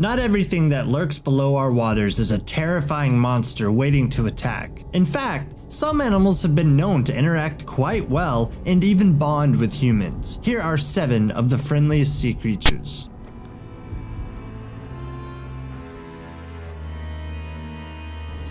Not everything that lurks below our waters is a terrifying monster waiting to attack. In fact, some animals have been known to interact quite well and even bond with humans. Here are 7 of the friendliest sea creatures.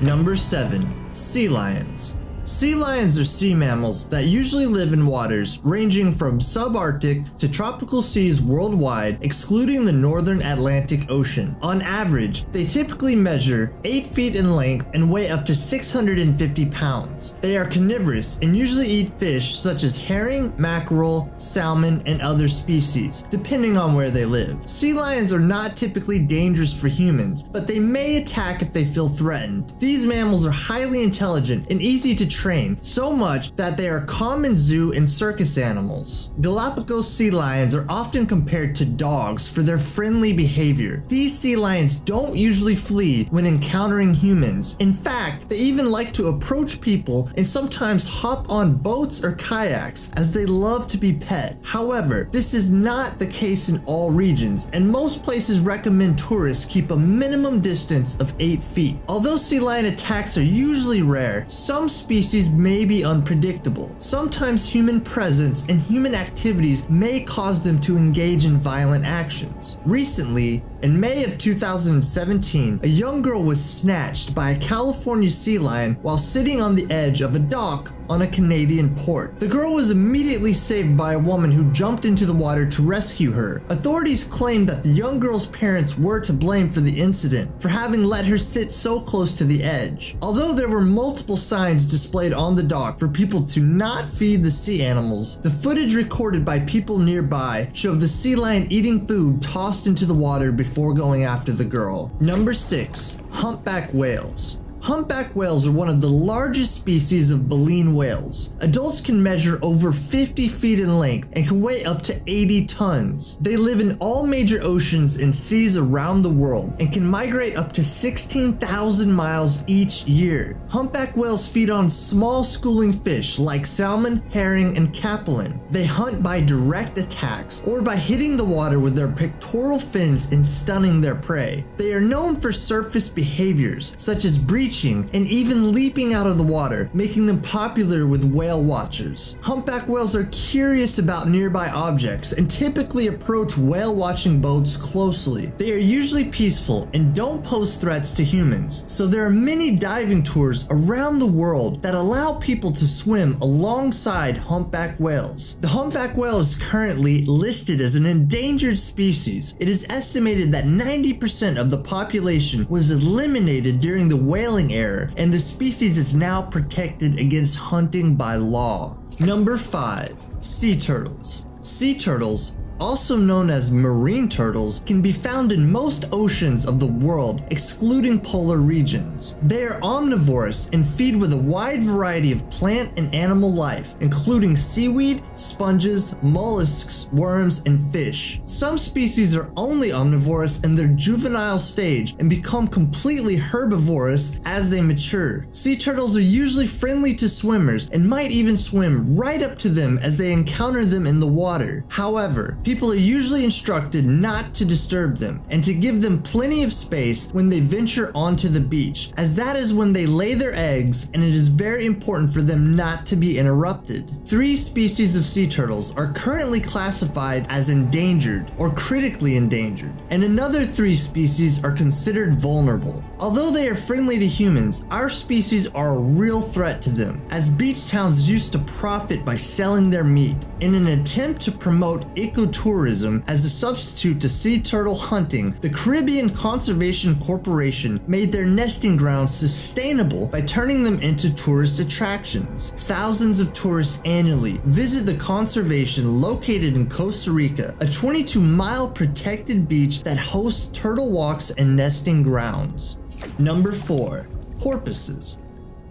Number 7. Sea lions. Sea lions are sea mammals that usually live in waters ranging from subarctic to tropical seas worldwide, excluding the northern Atlantic Ocean. On average, they typically measure 8 feet in length and weigh up to 650 pounds. They are carnivorous and usually eat fish such as herring, mackerel, salmon, and other species, depending on where they live. Sea lions are not typically dangerous for humans, but they may attack if they feel threatened. These mammals are highly intelligent and easy to train, so much that they are common zoo and circus animals. Galapagos sea lions are often compared to dogs for their friendly behavior. These sea lions don't usually flee when encountering humans. In fact, they even like to approach people and sometimes hop on boats or kayaks as they love to be pet. However, this is not the case in all regions, and most places recommend tourists keep a minimum distance of 8 feet. Although sea lion attacks are usually rare, some species may be unpredictable. Sometimes human presence and human activities may cause them to engage in violent actions. Recently, in May of 2017, a young girl was snatched by a California sea lion while sitting on the edge of a dock on a Canadian port. The girl was immediately saved by a woman who jumped into the water to rescue her. Authorities claimed that the young girl's parents were to blame for the incident, for having let her sit so close to the edge. Although there were multiple signs displayed on the dock for people to not feed the sea animals, the footage recorded by people nearby showed the sea lion eating food tossed into the water before going after the girl. Number 6. Humpback whales. Humpback whales are one of the largest species of baleen whales. Adults can measure over 50 feet in length and can weigh up to 80 tons. They live in all major oceans and seas around the world and can migrate up to 16,000 miles each year. Humpback whales feed on small schooling fish like salmon, herring, and capelin. They hunt by direct attacks or by hitting the water with their pectoral fins and stunning their prey. They are known for surface behaviors such as breaching and even leaping out of the water, making them popular with whale watchers. Humpback whales are curious about nearby objects and typically approach whale watching boats closely. They are usually peaceful and don't pose threats to humans, so there are many diving tours around the world that allow people to swim alongside humpback whales. The humpback whale is currently listed as an endangered species. It is estimated that 90% of the population was eliminated during the whaling era, and the species is now protected against hunting by law. Number 5. Sea turtles. Sea turtles, also known as marine turtles, can be found in most oceans of the world, excluding polar regions. They are omnivorous and feed with a wide variety of plant and animal life, including seaweed, sponges, mollusks, worms, and fish. Some species are only omnivorous in their juvenile stage and become completely herbivorous as they mature. Sea turtles are usually friendly to swimmers and might even swim right up to them as they encounter them in the water. However, people are usually instructed not to disturb them and to give them plenty of space when they venture onto the beach, as that is when they lay their eggs and it is very important for them not to be interrupted. 3 species of sea turtles are currently classified as endangered or critically endangered, and another 3 species are considered vulnerable. Although they are friendly to humans, our species are a real threat to them, as beach towns used to profit by selling their meat. In an attempt to promote ecotourism as a substitute to sea turtle hunting, the Caribbean Conservation Corporation made their nesting grounds sustainable by turning them into tourist attractions. Thousands of tourists annually visit the conservation located in Costa Rica, a 22-mile protected beach that hosts turtle walks and nesting grounds. Number 4. Porpoises.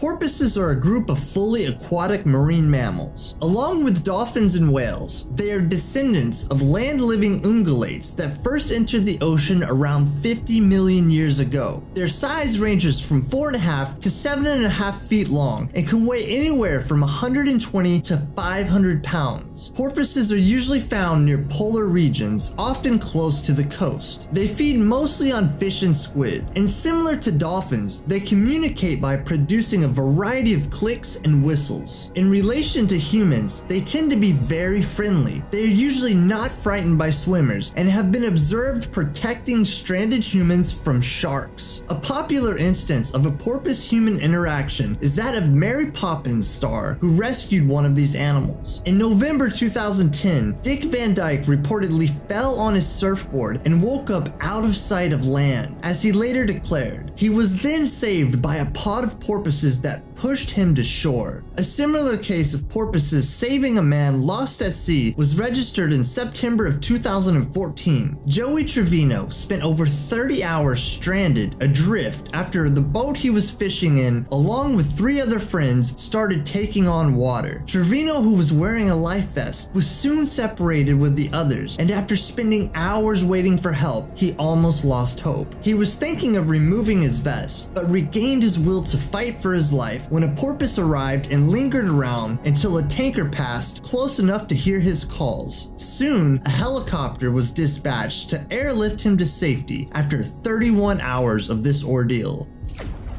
Porpoises are a group of fully aquatic marine mammals. Along with dolphins and whales, they are descendants of land-living ungulates that first entered the ocean around 50 million years ago. Their size ranges from 4.5 to 7.5 feet long and can weigh anywhere from 120 to 500 pounds. Porpoises are usually found near polar regions, often close to the coast. They feed mostly on fish and squid, and similar to dolphins, they communicate by producing a variety of clicks and whistles. In relation to humans, they tend to be very friendly. They are usually not frightened by swimmers and have been observed protecting stranded humans from sharks. A popular instance of a porpoise-human interaction is that of Mary Poppins star, who rescued one of these animals. In November 2010, Dick Van Dyke reportedly fell on his surfboard and woke up out of sight of land. As he later declared, he was then saved by a pod of porpoises that pushed him to shore. A similar case of porpoises saving a man lost at sea was registered in September of 2014. Joey Trevino spent over 30 hours stranded adrift after the boat he was fishing in, along with 3 other friends, started taking on water. Trevino, who was wearing a life vest, was soon separated with the others, and after spending hours waiting for help, he almost lost hope. He was thinking of removing his vest, but regained his will to fight for his life when a porpoise arrived and lingered around until a tanker passed close enough to hear his calls. Soon, a helicopter was dispatched to airlift him to safety after 31 hours of this ordeal.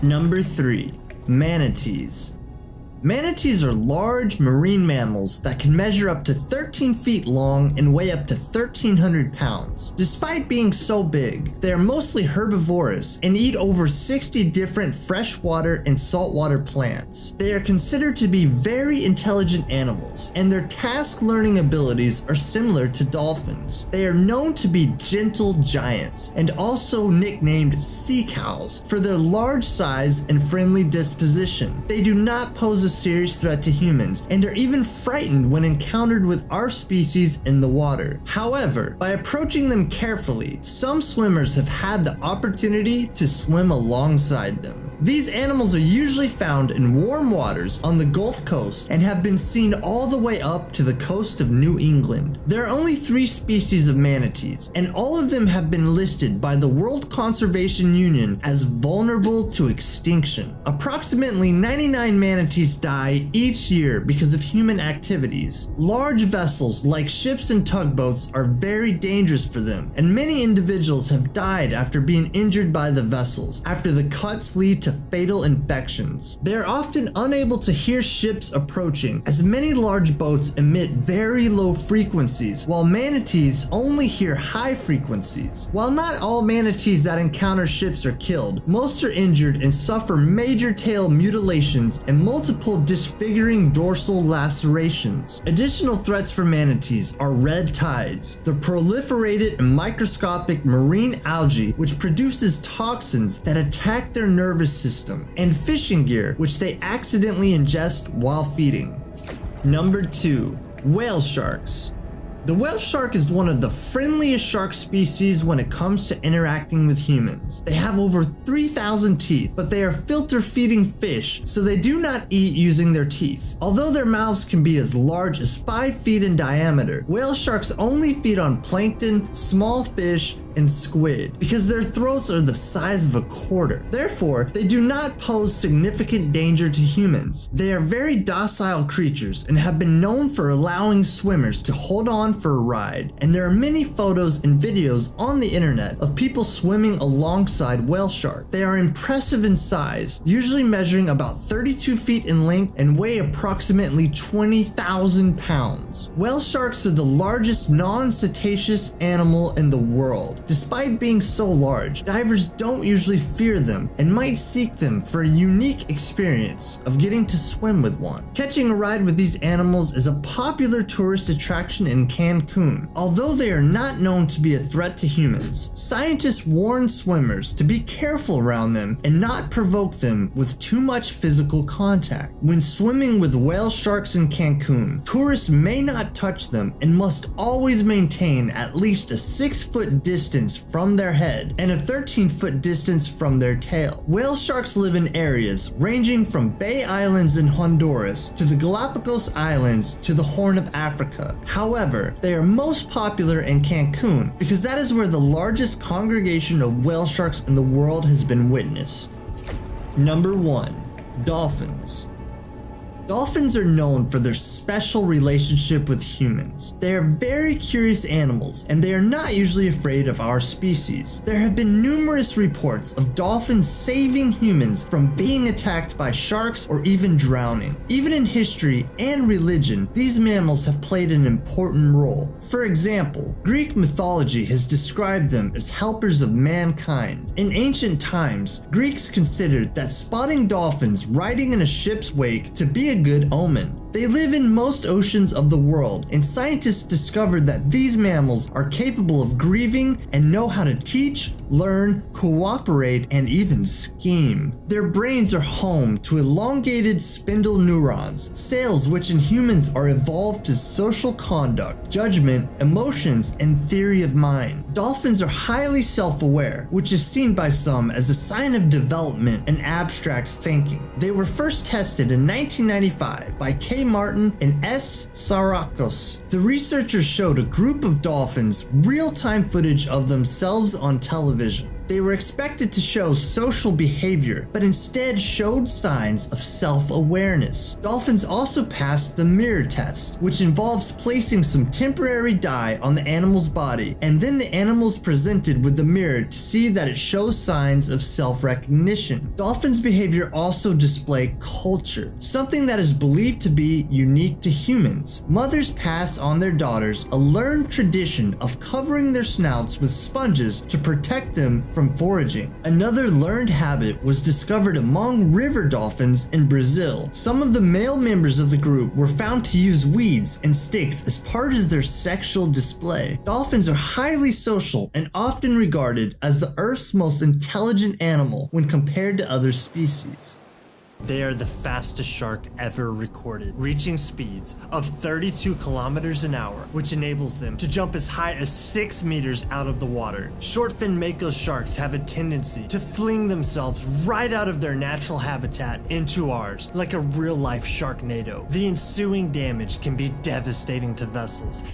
Number 3. Manatees. Manatees are large marine mammals that can measure up to 13 feet long and weigh up to 1,300 pounds. Despite being so big, they are mostly herbivorous and eat over 60 different freshwater and saltwater plants. They are considered to be very intelligent animals, and their task learning abilities are similar to dolphins. They are known to be gentle giants and also nicknamed sea cows for their large size and friendly disposition. They do not pose a serious threat to humans and are even frightened when encountered with our species in the water. However, by approaching them carefully, some swimmers have had the opportunity to swim alongside them. These animals are usually found in warm waters on the Gulf Coast and have been seen all the way up to the coast of New England. There are only 3 species of manatees, and all of them have been listed by the World Conservation Union as vulnerable to extinction. Approximately 99 manatees die each year because of human activities. Large vessels like ships and tugboats are very dangerous for them, and many individuals have died after being injured by the vessels, after the cuts lead to fatal infections. They are often unable to hear ships approaching, as many large boats emit very low frequencies, while manatees only hear high frequencies. While not all manatees that encounter ships are killed, most are injured and suffer major tail mutilations and multiple disfiguring dorsal lacerations. Additional threats for manatees are red tides, the proliferated and microscopic marine algae which produces toxins that attack their nervous system, and fishing gear which they accidentally ingest while feeding. Number 2. Whale sharks. The whale shark is one of the friendliest shark species when it comes to interacting with humans. They have over 3,000 teeth, but they are filter-feeding fish, so they do not eat using their teeth. Although their mouths can be as large as 5 feet in diameter, whale sharks only feed on plankton, small fish, and squid because their throats are the size of a quarter. Therefore, they do not pose significant danger to humans. They are very docile creatures and have been known for allowing swimmers to hold on for a ride, and there are many photos and videos on the internet of people swimming alongside whale sharks. They are impressive in size, usually measuring about 32 feet in length and weigh approximately 20,000 pounds. Whale sharks are the largest non-cetaceous animal in the world. Despite being so large, divers don't usually fear them and might seek them for a unique experience of getting to swim with one. Catching a ride with these animals is a popular tourist attraction in Cancun. Although they are not known to be a threat to humans, scientists warn swimmers to be careful around them and not provoke them with too much physical contact. When swimming with whale sharks in Cancun, tourists may not touch them and must always maintain at least a 6-foot distance distance from their head and a 13-foot distance from their tail. Whale sharks live in areas ranging from Bay Islands in Honduras to the Galapagos Islands to the Horn of Africa. However, they are most popular in Cancun because that is where the largest congregation of whale sharks in the world has been witnessed. Number 1. Dolphins. Dolphins are known for their special relationship with humans. They are very curious animals, and they are not usually afraid of our species. There have been numerous reports of dolphins saving humans from being attacked by sharks or even drowning. Even in history and religion, these mammals have played an important role. For example, Greek mythology has described them as helpers of mankind. In ancient times, Greeks considered that spotting dolphins riding in a ship's wake to be a good omen. They live in most oceans of the world, and scientists discovered that these mammals are capable of grieving and know how to teach, learn, cooperate, and even scheme. Their brains are home to elongated spindle neurons, cells which in humans are evolved to social conduct, judgment, emotions, and theory of mind. Dolphins are highly self-aware, which is seen by some as a sign of development and abstract thinking. They were first tested in 1995 by K. Martin and S. Sarakos. The researchers showed a group of dolphins real-time footage of themselves on television. They were expected to show social behavior, but instead showed signs of self-awareness. Dolphins also passed the mirror test, which involves placing some temporary dye on the animal's body, and then the animal is presented with the mirror to see that it shows signs of self-recognition. Dolphins' behavior also display culture, something that is believed to be unique to humans. Mothers pass on their daughters a learned tradition of covering their snouts with sponges to protect them from foraging. Another learned habit was discovered among river dolphins in Brazil. Some of the male members of the group were found to use weeds and sticks as part of their sexual display. Dolphins are highly social and often regarded as the Earth's most intelligent animal when compared to other species. They are the fastest shark ever recorded, reaching speeds of 32 kilometers an hour, which enables them to jump as high as 6 meters out of the water. Short-fin mako sharks have a tendency to fling themselves right out of their natural habitat into ours, like a real-life sharknado. The ensuing damage can be devastating to vessels